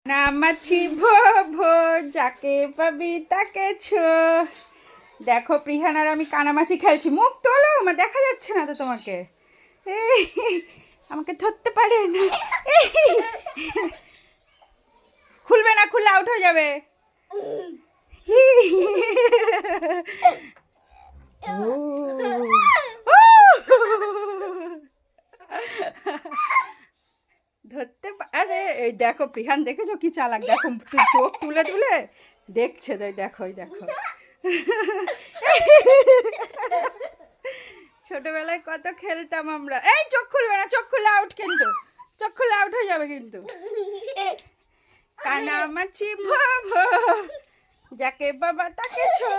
নামাছি ভো ভো, যাকে পাবি তাকে ছো। দেখো প্রিহান আর আমি কানামাছি খেলছি। মুখ তোলো, আমার দেখা যাচ্ছে না তো তোমাকে। এই, আমাকে ধরতে পারে না। খুলবে না, খুললে আউট হয়ে যাবে। ধরতে আরে এই দেখো প্রিহান, দেখেছো কি চালাক, দেখো চোখ তুলে তুলে দেখছে। দেখো ওই দেখো, ছোটবেলায় কত খেলতাম আমরা। এই চোখ খুলবে না, চোখ খুলে আউট, কিন্তু চোখ খুলে আউট হয়ে যাবে কিন্তু। কানামাছি ভো ভো, যাকে বাবা তাকে ছো।